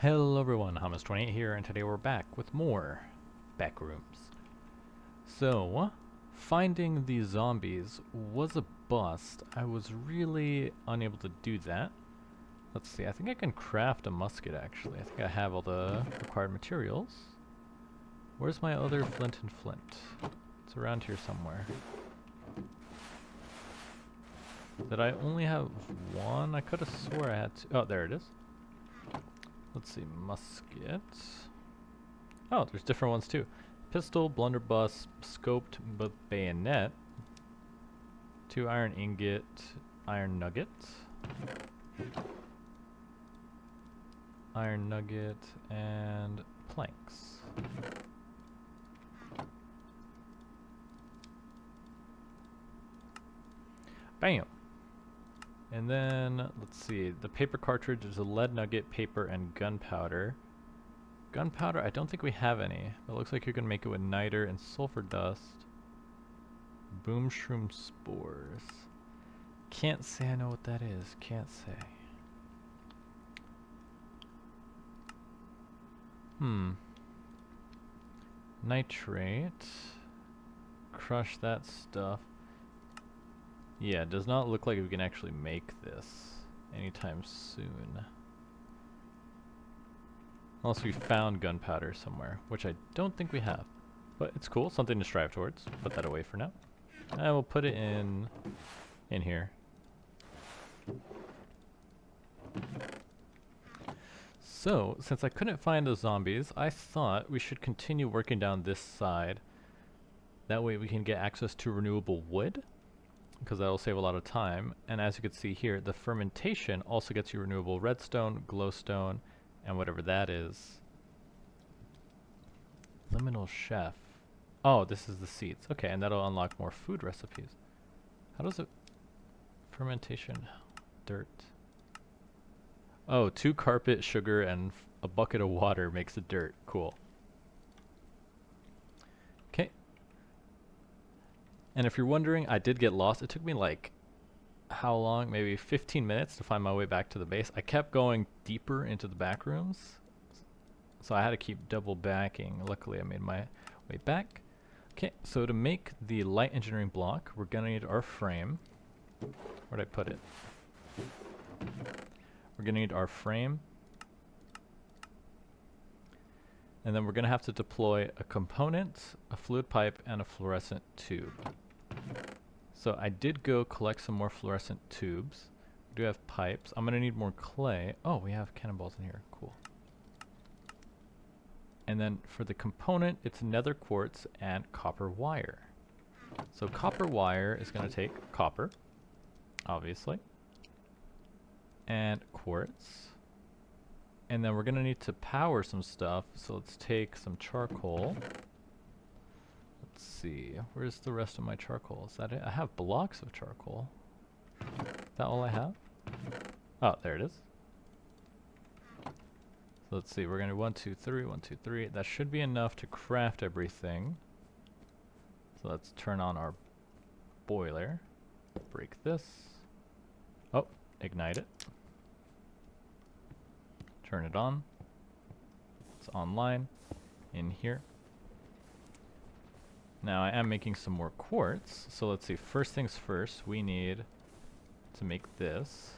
Hello everyone, Hummus28 here, and today we're back with more Backrooms. So, finding these zombies was a bust. I was really unable to do that. Let's see, I think I can craft a musket actually. I think I have all the required materials. Where's my other flint and flint? It's around here somewhere. Did I only have one? I could have swore I had two. Oh, there it is. Let's see, musket. Oh, there's different ones too. Pistol, blunderbuss, scoped bayonet, 2 iron ingot, iron nugget, and planks. Bam! And then, let's see, the paper cartridge is a lead nugget, paper, and gunpowder. Gunpowder, I don't think we have any. It looks like you're going to make it with niter and sulfur dust. Boom shroom spores. Can't say I know what that is. Can't say. Nitrate. Crush that stuff. Yeah, it does not look like we can actually make this anytime soon. Unless we found gunpowder somewhere, which I don't think we have. But it's cool, something to strive towards. Put that away for now. And we'll put it in here. So, since I couldn't find those zombies, I thought we should continue working down this side. That way we can get access to renewable wood, because that'll save a lot of time. And as you can see here, the fermentation also gets you renewable redstone, glowstone, and whatever that is. Liminal chef. Oh, this is the seeds. Okay, and that'll unlock more food recipes. How does it... Fermentation. Dirt. Oh, 2 carpet, sugar, and a bucket of water makes it dirt. Cool. Okay. And if you're wondering, I did get lost. It took me like, how long? Maybe 15 minutes to find my way back to the base. I kept going deeper into the back rooms, so I had to keep double backing. Luckily, I made my way back. Okay, so to make the light engineering block, we're gonna need our frame. Where'd I put it? We're gonna need our frame. And then we're gonna have to deploy a component, a fluid pipe, and a fluorescent tube. So I did go collect some more fluorescent tubes. We do have pipes. I'm gonna need more clay. Oh, we have cannonballs in here. Cool. And then for the component, it's nether quartz and copper wire. So copper wire is gonna take copper, obviously, and quartz. And then we're gonna need to power some stuff, so let's take some charcoal. Let's see, where's the rest of my charcoal? Is that it? I have blocks of charcoal. Is that all I have? Oh, there it is. So let's see, we're gonna do 1, 2, 3, 1, 2, 3. That should be enough to craft everything. So let's turn on our boiler. Break this. Oh, ignite it. Turn it on. It's online in here. Now I am making some more quartz, so let's see, first things first, we need to make this.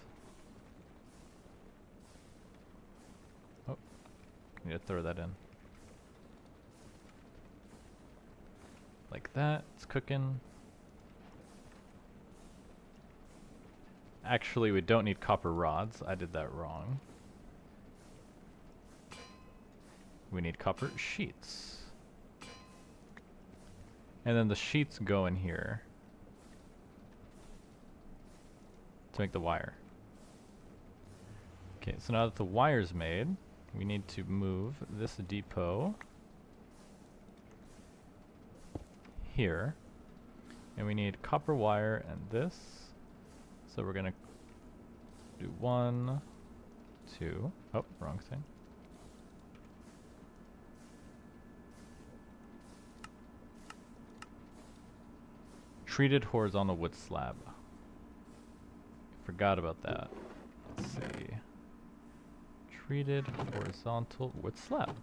Oh, need to throw that in. Like that, it's cooking. Actually, we don't need copper rods, I did that wrong. We need copper sheets. And then the sheets go in here to make the wire. Okay, so now that the wire's made, we need to move this depot here. And we need copper wire and this. So we're gonna do 1, 2, oh, wrong thing. Treated horizontal wood slab. Forgot about that. Let's see. Treated horizontal wood slab.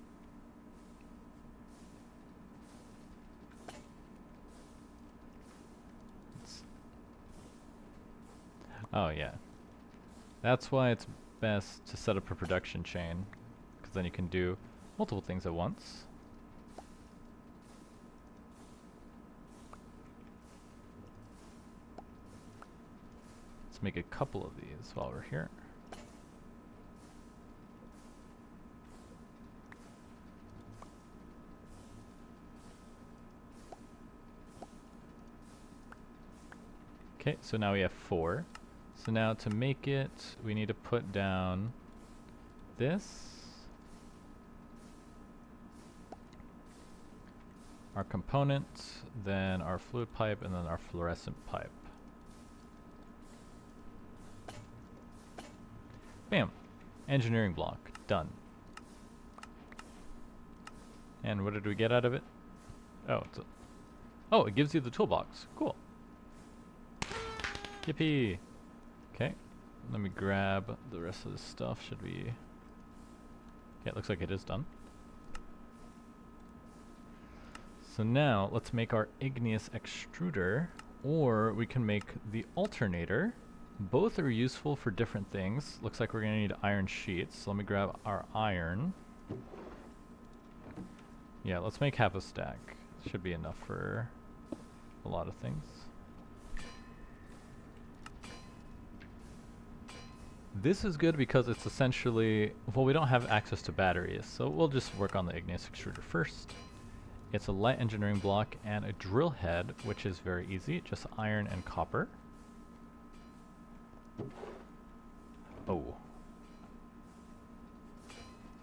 Oh yeah. That's why it's best to set up a production chain, because then you can do multiple things at once. Let's make a couple of these while we're here. Okay, so now we have 4. So now to make it, we need to put down this, our component, then our fluid pipe, and then our fluorescent pipe. Bam! Engineering block. Done. And what did we get out of it? Oh, oh, it gives you the toolbox. Cool. Yippee! Okay, let me grab the rest of this stuff. Should we... Yeah, it looks like it is done. So now, let's make our igneous extruder, or we can make the alternator. Both are useful for different things. Looks like we're going to need iron sheets, so let me grab our iron. Yeah, let's make half a stack. Should be enough for a lot of things. This is good because it's essentially, well, we don't have access to batteries, so we'll just work on the igneous extruder first. It's a light engineering block and a drill head, which is very easy, just iron and copper. Oh.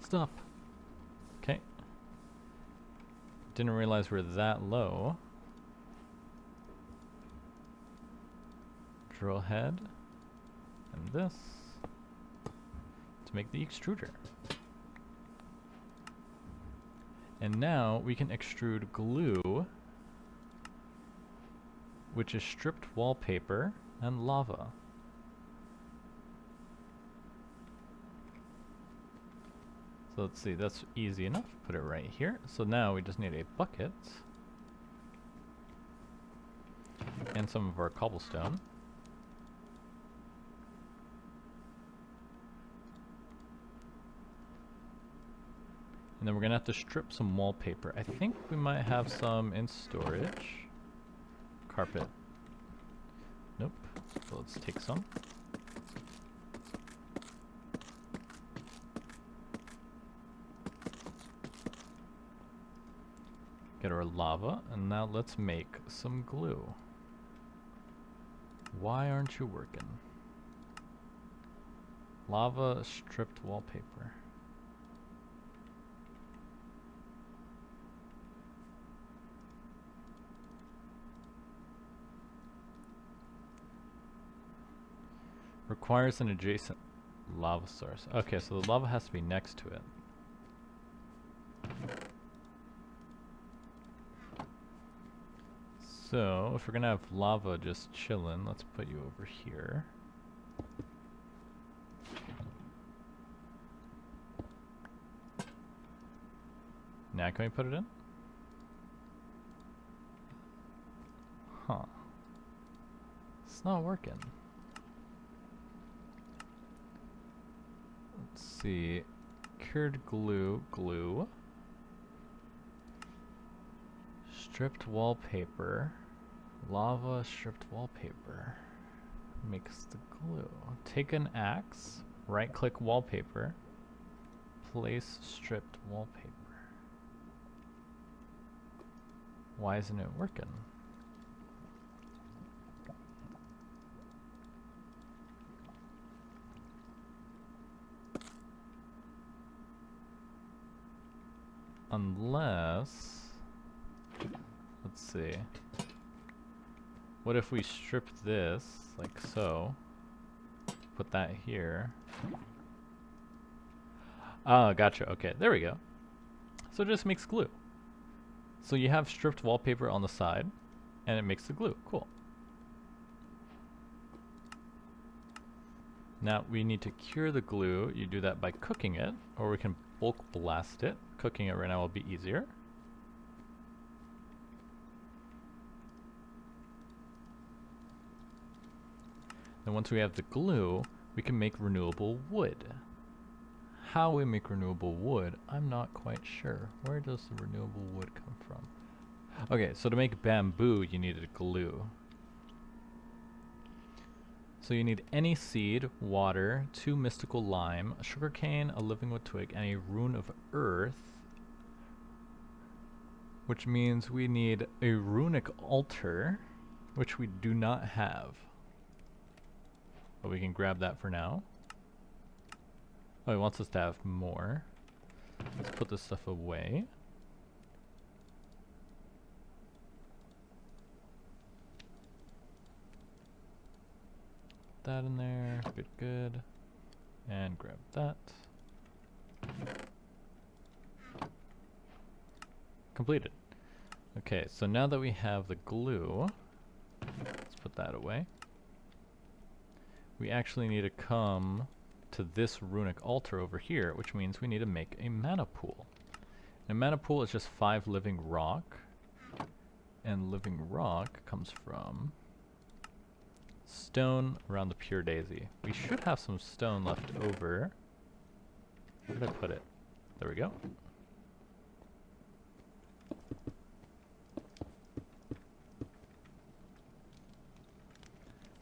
Stop. Okay. Didn't realize we're that low. Drill head. And this. To make the extruder. And now we can extrude glue, which is stripped wallpaper and lava. So let's see, that's easy enough. Put it right here. So now we just need a bucket and some of our cobblestone. And then we're going to have to strip some wallpaper. I think we might have some in storage. Carpet. Nope. So let's take some. Get our lava, and now let's make some glue. Why aren't you working? Lava stripped wallpaper. Requires an adjacent lava source. Okay, so the lava has to be next to it. So, if we're gonna have lava just chillin', let's put you over here. Now can we put it in? Huh. It's not working. Let's see. Cured glue, glue. Stripped wallpaper. Lava stripped wallpaper. Makes the glue. Take an axe, right click wallpaper. Place stripped wallpaper. Why isn't it working? Unless, let's see. What if we strip this, like so, put that here. Ah, gotcha, okay, there we go. So it just makes glue. So you have stripped wallpaper on the side, and it makes the glue, cool. Now we need to cure the glue. You do that by cooking it, or we can bulk blast it. Cooking it right now will be easier. Then once we have the glue, we can make renewable wood. How we make renewable wood, I'm not quite sure. Where does the renewable wood come from? Okay, so to make bamboo, you needed glue. So you need any seed, water, 2 mystical lime, a sugarcane, a living wood twig, and a rune of earth. Which means we need a runic altar, which we do not have. But we can grab that for now. Oh, he wants us to have more. Let's put this stuff away. That in there, good, good. And grab that. Completed. Okay, so now that we have the glue, let's put that away. We actually need to come to this runic altar over here, which means we need to make a mana pool. And a mana pool is just 5 living rock. And living rock comes from stone around the pure daisy. We should have some stone left over. Where did I put it? There we go.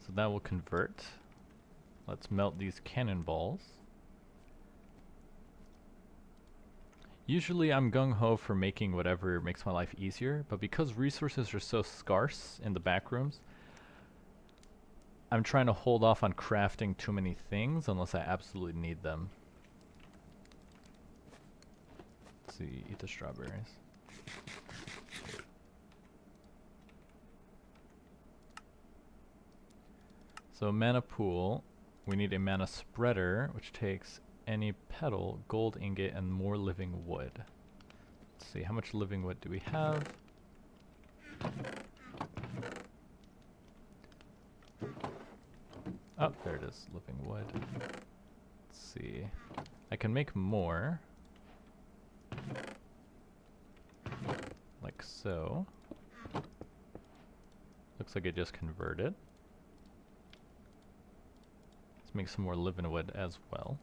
So that will convert. Let's melt these cannonballs. Usually I'm gung-ho for making whatever makes my life easier, but because resources are so scarce in the back rooms, I'm trying to hold off on crafting too many things unless I absolutely need them. Let's see, eat the strawberries. So mana pool, we need a mana spreader, which takes any petal, gold ingot, and more living wood. Let's see, how much living wood do we have? Oh, there it is, living wood. Let's see. I can make more. Like so. Looks like it just converted. Let's make some more living wood as well.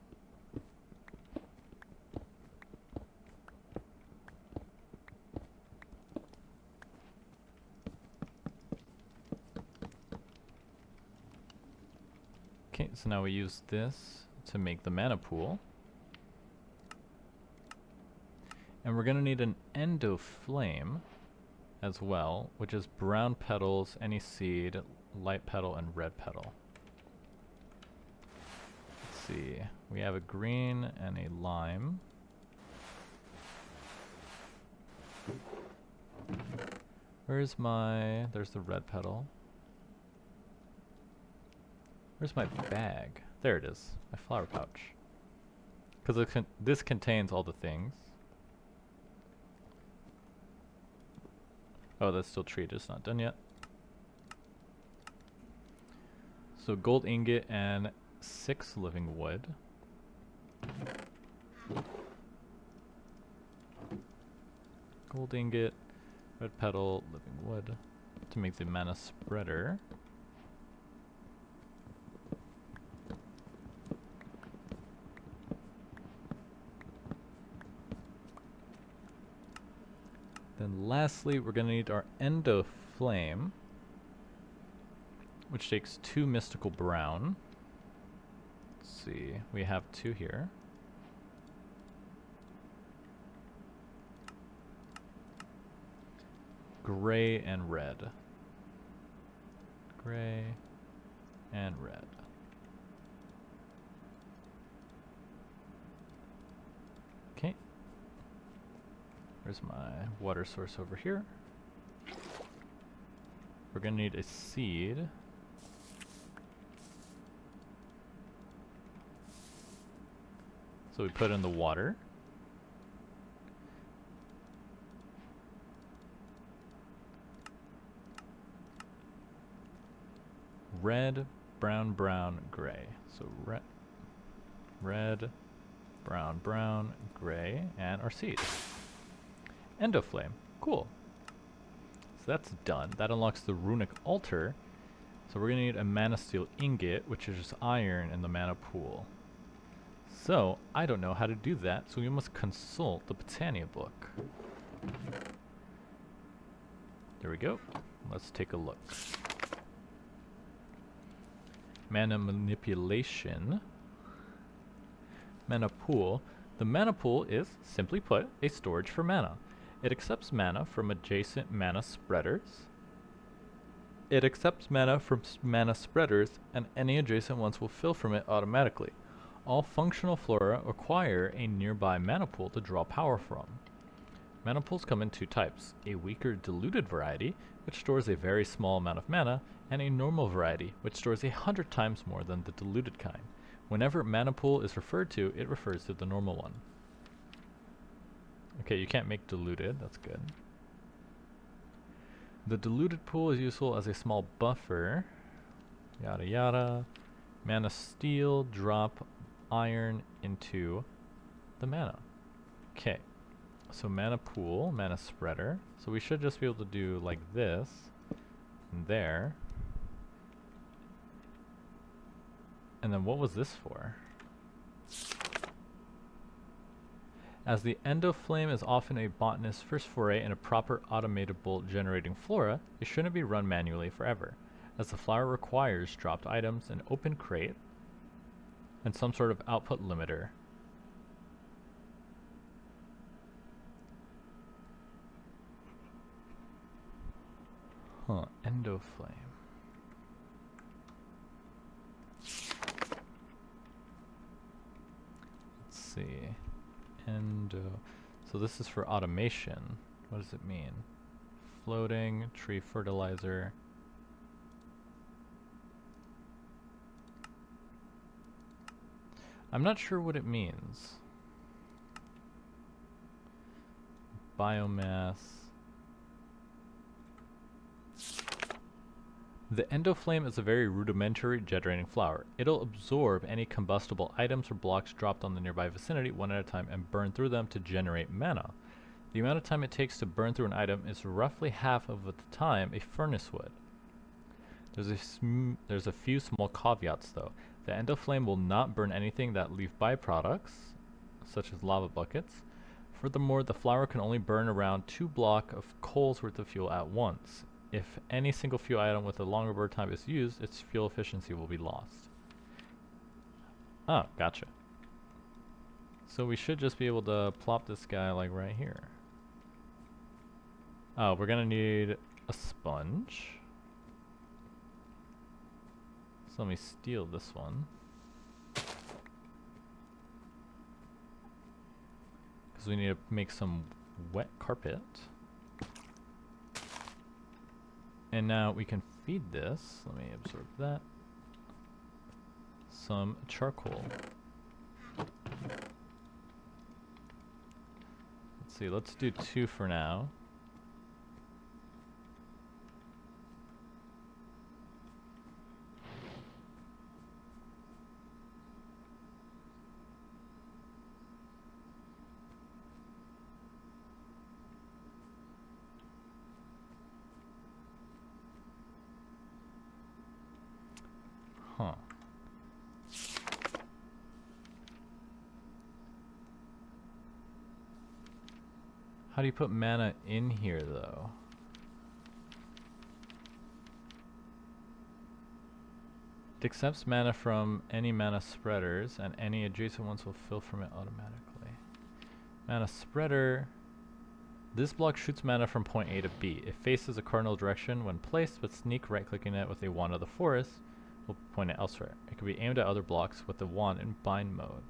Okay, so now we use this to make the mana pool. And we're going to need an endo flame as well, which is brown petals, any seed, light petal, and red petal. Let's see, we have a green and a lime. Where's my, there's the red petal. Where's my bag? There it is, my flower pouch. Because this contains all the things. Oh, that's still treated, it's not done yet. So gold ingot and 6 living wood. Gold ingot, red petal, living wood to make the mana spreader. Then lastly, we're going to need our endo flame, which takes 2 mystical brown. Let's see, we have 2 here. Gray and red. Gray and red. Okay. There's my water source over here. We're going to need a seed. So we put in the water. Red, brown, brown, gray. So red, brown, brown, gray, and our seeds. Endoflame. Cool. So that's done. That unlocks the runic altar. So we're going to need a mana steel ingot, which is just iron in the mana pool. So I don't know how to do that, so we must consult the Botania book. There we go. Let's take a look. Mana manipulation. Mana pool. The mana pool is, simply put, a storage for mana. It accepts mana from adjacent mana spreaders. It accepts mana from mana spreaders, and any adjacent ones will fill from it automatically. All functional flora require a nearby mana pool to draw power from. Mana pools come in two types: a weaker diluted variety, which stores a very small amount of mana, and a normal variety, which stores 100 times more than the diluted kind. Whenever mana pool is referred to, it refers to the normal one. Okay, you can't make diluted, that's good. The diluted pool is useful as a small buffer. Yada yada. Mana steel, drop iron into the mana. Okay, so mana pool, mana spreader. So we should just be able to do like this, and there. And then what was this for? As the endoflame is often a botanist's first foray in a proper automatable generating flora, it shouldn't be run manually forever, as the flower requires dropped items, an open crate, and some sort of output limiter. Huh, endoflame. Let's see. So this is for automation. What does it mean? Floating, tree fertilizer. I'm not sure what it means. Biomass. The endoflame is a very rudimentary generating flower. It'll absorb any combustible items or blocks dropped on the nearby vicinity one at a time and burn through them to generate mana. The amount of time it takes to burn through an item is roughly half of the time a furnace would. There's a few small caveats though. The endoflame will not burn anything that leave byproducts, such as lava buckets. Furthermore, the flower can only burn around 2 blocks of coals worth of fuel at once. If any single fuel item with a longer burn time is used, its fuel efficiency will be lost. Oh, gotcha. So we should just be able to plop this guy like right here. Oh, we're gonna need a sponge. So let me steal this one. Because we need to make some wet carpet. And now we can feed this. Let me absorb that. Some charcoal. Let's see, let's do 2 for now. Huh. How do you put mana in here, though? It accepts mana from any mana spreaders, and any adjacent ones will fill from it automatically. Mana spreader. This block shoots mana from point A to B. It faces a cardinal direction when placed, but sneak right-clicking it with a wand of the forest will point it elsewhere. It can be aimed at other blocks with the wand in bind mode.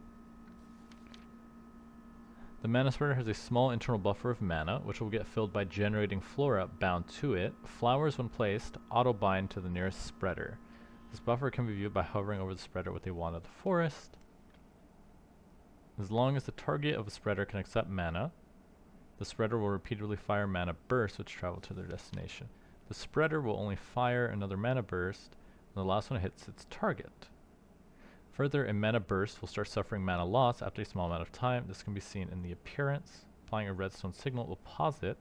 The mana spreader has a small internal buffer of mana, which will get filled by generating flora bound to it. Flowers, when placed, auto-bind to the nearest spreader. This buffer can be viewed by hovering over the spreader with a wand of the forest. As long as the target of a spreader can accept mana, the spreader will repeatedly fire mana bursts which travel to their destination. The spreader will only fire another mana burst The last one hits its target. Further, a mana burst will start suffering mana loss after a small amount of time. This can be seen in the appearance. Applying a redstone signal will pause it.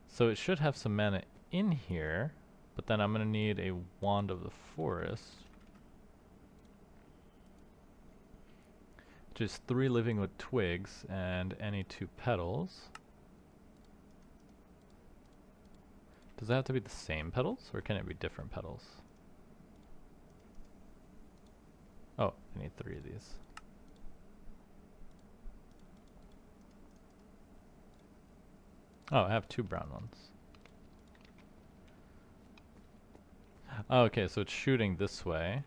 So it should have some mana in here, but then I'm going to need a Wand of the Forest. Just 3 living with twigs and any 2 petals. Does it have to be the same petals, or can it be different petals? Oh, I need 3 of these. Oh, I have 2 brown ones. Oh, okay, so it's shooting this way.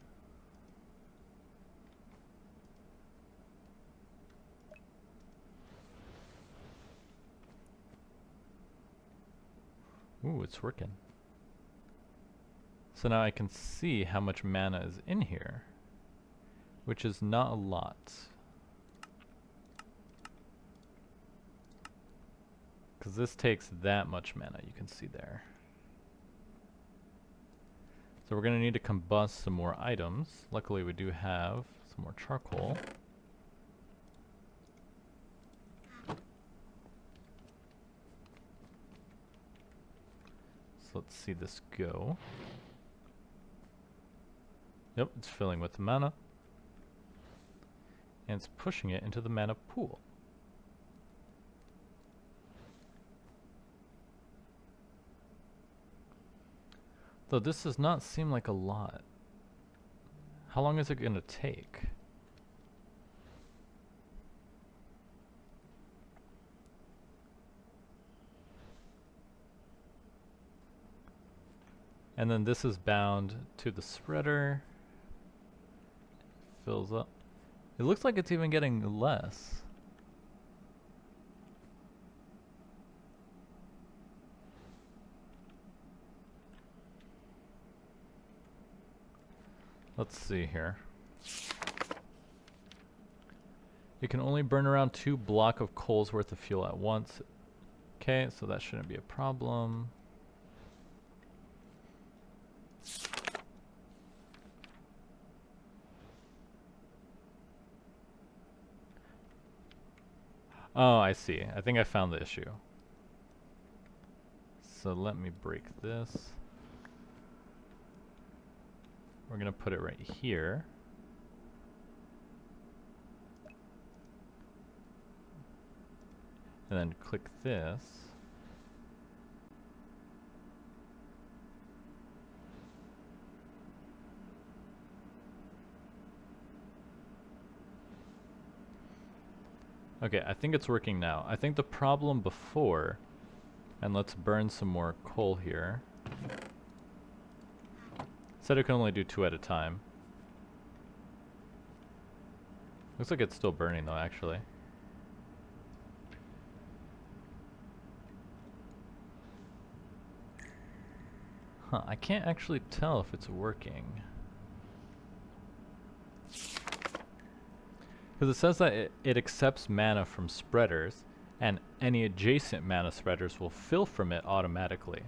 Ooh, it's working. So now I can see how much mana is in here, which is not a lot. Because this takes that much mana, you can see there. So we're going to need to combust some more items. Luckily we do have some more charcoal. So let's see this go. Yep, it's filling with mana. And it's pushing it into the mana pool. Though this does not seem like a lot. How long is it going to take? And then this is bound to the spreader. Fills up. It looks like it's even getting less. Let's see here. You can only burn around 2 blocks of coals worth of fuel at once. Okay, so that shouldn't be a problem. Oh, I see. I think I found the issue. So let me break this. We're going to put it right here. And then click this. Okay, I think it's working now. I think the problem before, and let's burn some more coal here. Said it can only do 2 at a time. Looks like it's still burning though, actually. Huh, I can't actually tell if it's working. Because it says that it accepts mana from spreaders, and any adjacent mana spreaders will fill from it automatically.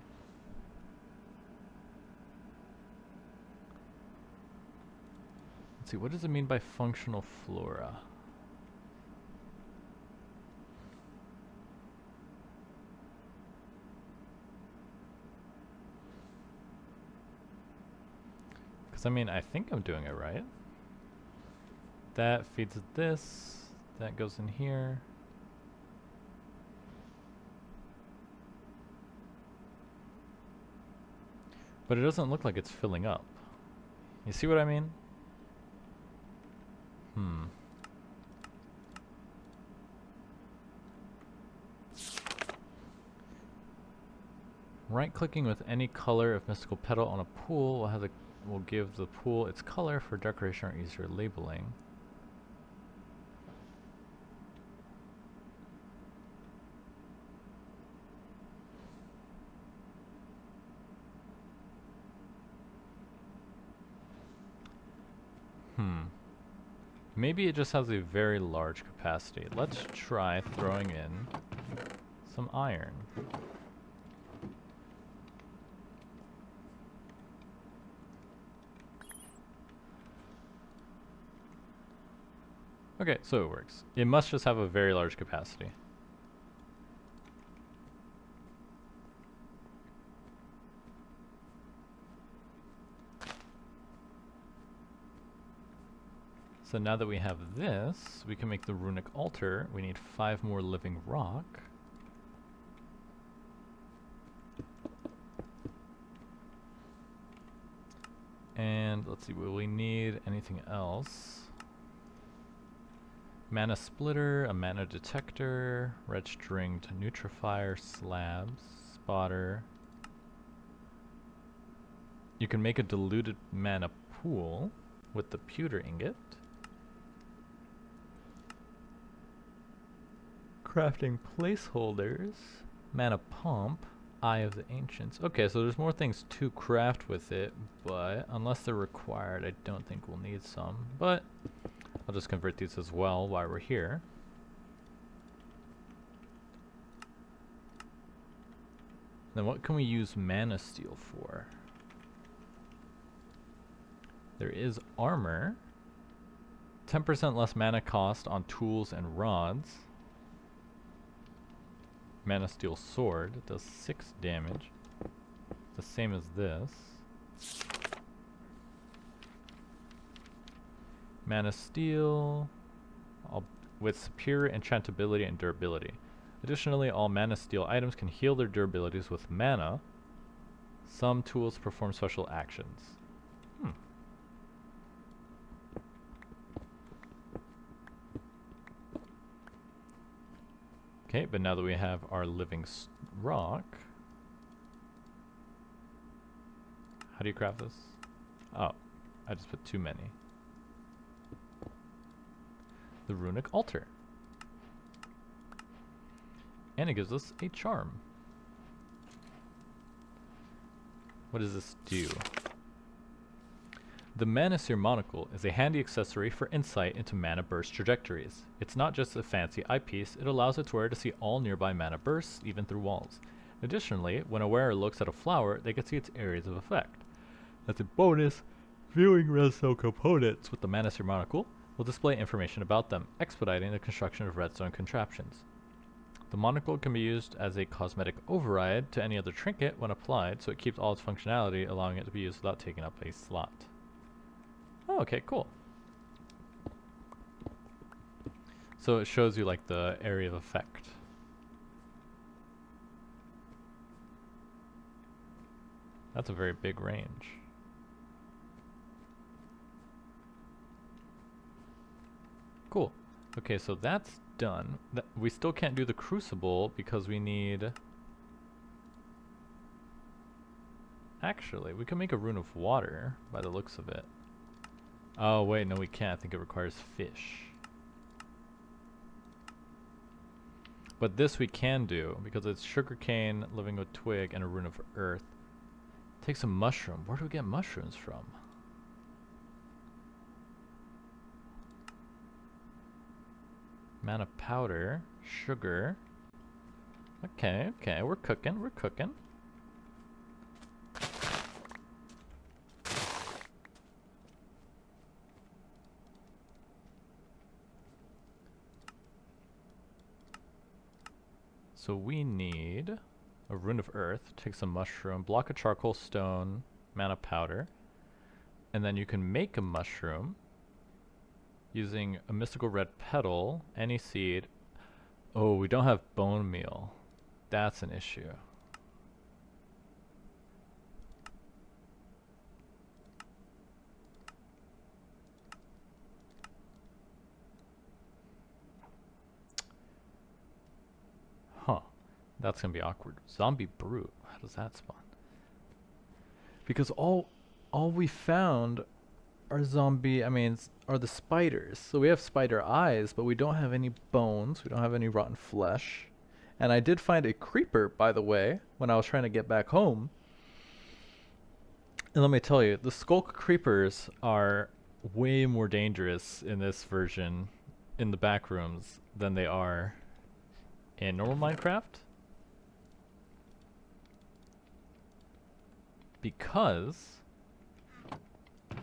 Let's see, what does it mean by functional flora? Because I mean, I think I'm doing it right. That feeds this, that goes in here. But it doesn't look like it's filling up. You see what I mean? Right-clicking with any color of mystical petal on a pool will give the pool its color for decoration or easier labeling. Maybe it just has a very large capacity. Let's try throwing in some iron. Okay, so it works. It must just have a very large capacity. So now that we have this, we can make the runic altar. We need 5 more living rock. And let's see, will we need anything else? Mana splitter, a mana detector, red stringed neutrifier, slabs, spotter. You can make a diluted mana pool with the pewter ingot. Crafting placeholders, mana pump, eye of the ancients. Okay, so there's more things to craft with it, but unless they're required, I don't think we'll need some. But I'll just convert these as well while we're here. Then what can we use mana steel for? There is armor. 10% less mana cost on tools and rods. Mana steel sword. It does 6 damage. The same as this. Mana steel with superior enchantability and durability. Additionally, all mana steel items can heal their durabilities with mana. Some tools perform special actions. Okay, but now that we have our living rock, how do you craft this? Oh, I just put too many. The runic altar. And it gives us a charm. What does this do? The Mana Seer Monocle is a handy accessory for insight into mana burst trajectories. It's not just a fancy eyepiece, it allows its wearer to see all nearby mana bursts, even through walls. Additionally, when a wearer looks at a flower, they can see its areas of effect. As a bonus, viewing redstone components with the Mana Seer Monocle will display information about them, expediting the construction of redstone contraptions. The monocle can be used as a cosmetic override to any other trinket when applied, so it keeps all its functionality, allowing it to be used without taking up a slot. Oh, okay, cool. So it shows you like the area of effect. That's a very big range. Cool. Okay, so that's done. We still can't do the crucible because we need... Actually, we can make a rune of water by the looks of it. Oh wait, no we can't. I think it requires fish. But this we can do because it's sugarcane, living with twig, and a rune of earth. Take some mushroom. Where do we get mushrooms from? Mana powder, sugar. Okay, okay, we're cooking, we're cooking. So we need a rune of earth, take some mushroom, block of charcoal, stone, mana powder, and then you can make a mushroom using a mystical red petal, any seed. Oh, we don't have bone meal. That's an issue. Huh. That's gonna be awkward. Zombie brute. How does that spawn? Because all we found are zombie, are the spiders. So we have spider eyes, but we don't have any bones. We don't have any rotten flesh. And I did find a creeper, by the way, when I was trying to get back home. And let me tell you, the skulk creepers are way more dangerous in this version, in the back rooms, than they are in normal Minecraft. because,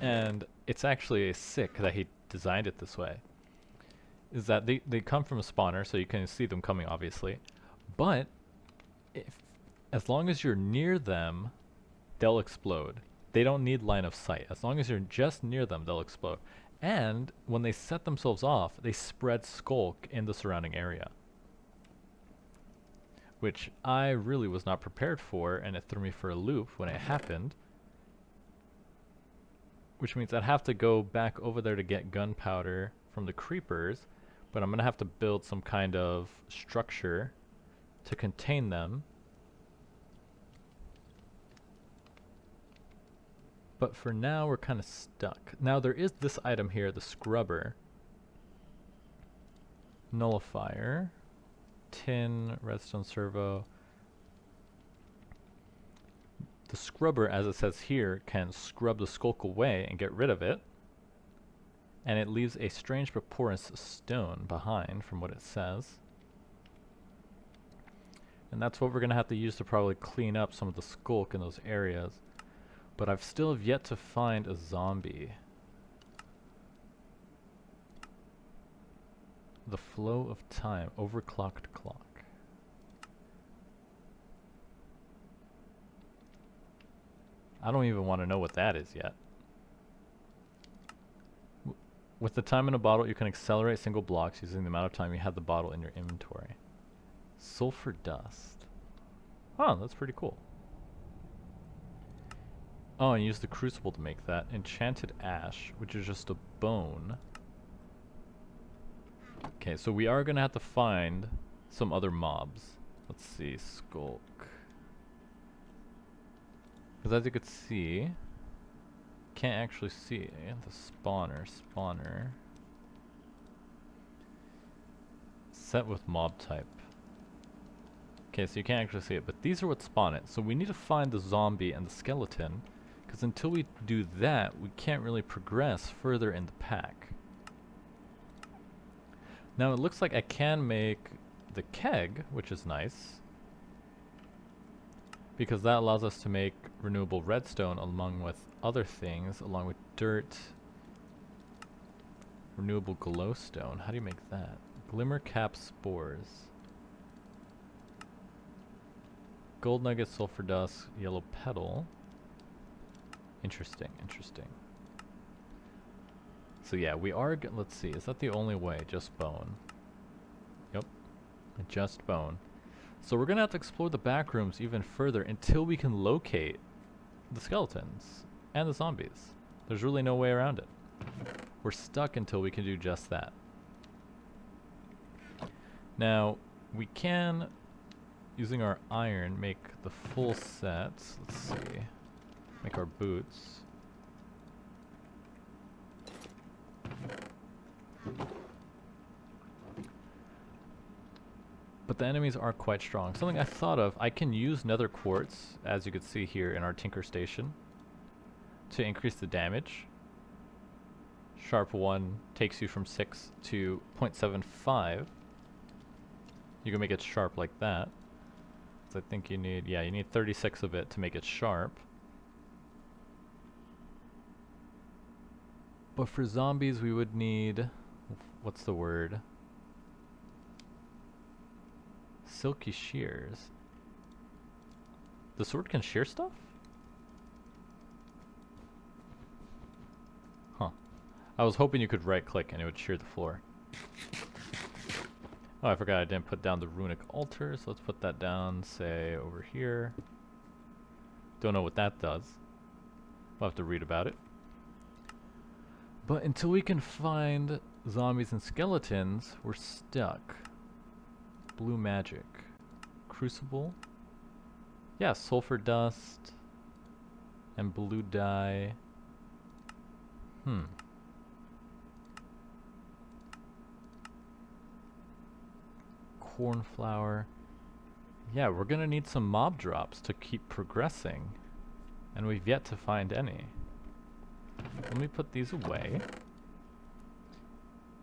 and it's actually a sick that he designed it this way, is that they come from a spawner, so you can see them coming obviously, but as long as you're near them, they'll explode. They don't need line of sight. As long as you're just near them, they'll explode. And when they set themselves off, they spread skulk in the surrounding area, which I really was not prepared for, and it threw me for a loop when it happened, which means I'd have to go back over there to get gunpowder from the creepers, but I'm gonna have to build some kind of structure to contain them. But for now, we're kind of stuck. Now, there is this item here, the scrubber. Nullifier. Tin, redstone servo. The scrubber, as it says here, can scrub the skulk away and get rid of it. And it leaves a strange but porous stone behind, from what it says. And that's what we're going to have to use to probably clean up some of the skulk in those areas. But I've still yet to find a zombie. The flow of time. Overclocked clock. I don't even want to know what that is yet. With the time in a bottle, you can accelerate single blocks using the amount of time you have the bottle in your inventory. Sulfur dust. Huh, that's pretty cool. Oh, and use the crucible to make that. Enchanted ash, which is just a bone. Okay, so we are gonna have to find some other mobs. Let's see, skulk. Because as you could see, can't actually see the spawner. Set with mob type. Okay, so you can't actually see it, but these are what spawn it. So we need to find the zombie and the skeleton, because until we do that, we can't really progress further in the pack. Now it looks like I can make the keg, which is nice, because that allows us to make renewable redstone along with other things, along with dirt, renewable glowstone. How do you make that? Glimmer cap spores. Gold nugget, sulfur dust, yellow petal. Interesting, interesting. So yeah, we are, let's see, is that the only way? Just bone. Yep, just bone. So we're gonna have to explore the back rooms even further until we can locate the skeletons and the zombies. There's really no way around it. We're stuck until we can do just that. Now, we can, using our iron, make the full set. Let's see. Make our boots. But the enemies are quite strong. Something I thought of, I can use nether quartz, as you can see here in our tinker station, to increase the damage. Sharp 1 takes you from 6 to 0.75. You can make it sharp like that. So I think you need, yeah, you need 36 of it to make it sharp. But for zombies we would need, what's the word? Silky shears. The sword can shear stuff? Huh. I was hoping you could right click and it would shear the floor. Oh, I forgot I didn't put down the runic altar, so let's put that down, say, over here. Don't know what that does. We'll have to read about it. But until we can find zombies and skeletons, we're stuck. Blue magic. Crucible. Yeah, sulfur dust. And blue dye. Cornflower. Yeah, we're gonna need some mob drops to keep progressing. And we've yet to find any. Let me put these away.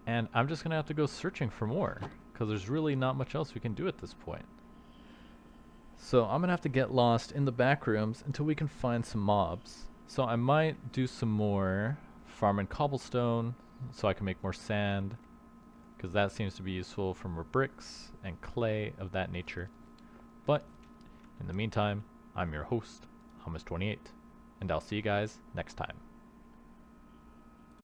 And I'm just gonna have to go searching for more, because there's really not much else we can do at this point. So I'm gonna have to get lost in the back rooms until we can find some mobs. So I might do some more farming cobblestone so I can make more sand, because that seems to be useful for more bricks and clay of that nature. But in the meantime, I'm your host, Hummus28, and I'll see you guys next time.